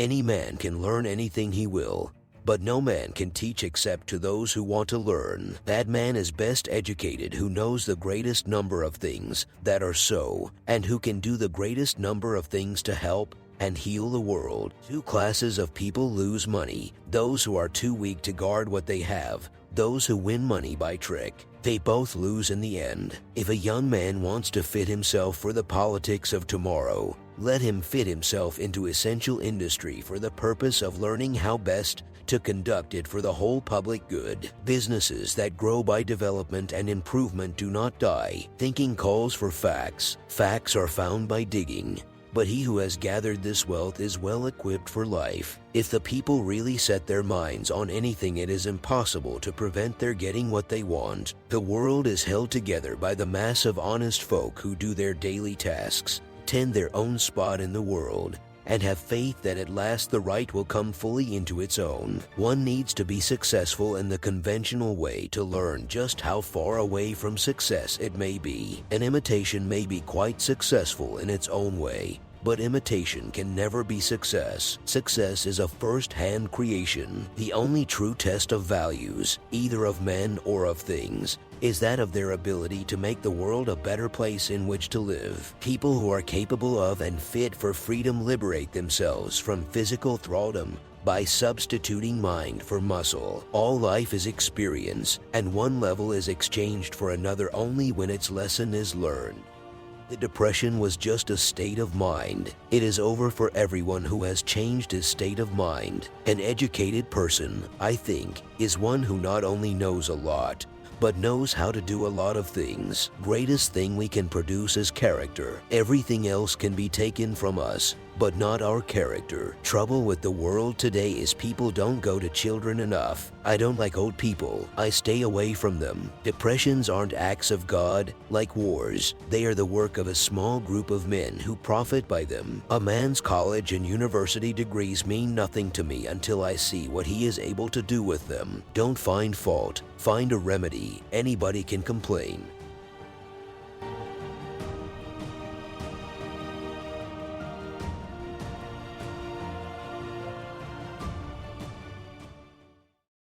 Any man can learn anything he will, but no man can teach except to those who want to learn. That man is best educated who knows the greatest number of things that are so, and who can do the greatest number of things to help and heal the world. Two classes of people lose money: those who are too weak to guard what they have, those who win money by trick. They both lose in the end. If a young man wants to fit himself for the politics of tomorrow, let him fit himself into essential industry for the purpose of learning how best to conduct it for the whole public good. Businesses that grow by development and improvement do not die. Thinking calls for facts. Facts are found by digging. But he who has gathered this wealth is well equipped for life. If the people really set their minds on anything, it is impossible to prevent their getting what they want. The world is held together by the mass of honest folk who do their daily tasks, tend their own spot in the world, and have faith that at last the right will come fully into its own. One needs to be successful in the conventional way to learn just how far away from success it may be. An imitation may be quite successful in its own way, but imitation can never be success. Success is a first-hand creation. The only true test of values, either of men or of things, is that of their ability to make the world a better place in which to live. People who are capable of and fit for freedom liberate themselves from physical thraldom by substituting mind for muscle. All life is experience, and one level is exchanged for another only when its lesson is learned. The depression was just a state of mind. It is over for everyone who has changed his state of mind. An educated person, I think, is one who not only knows a lot, but knows how to do a lot of things. Greatest thing we can produce is character. Everything else can be taken from us, but not our character. Trouble with the world today is people don't go to children enough. I don't like old people. I stay away from them. Depressions aren't acts of God like wars. They are the work of a small group of men who profit by them. A man's college and university degrees mean nothing to me until I see what he is able to do with them. Don't find fault. Find a remedy. Anybody can complain.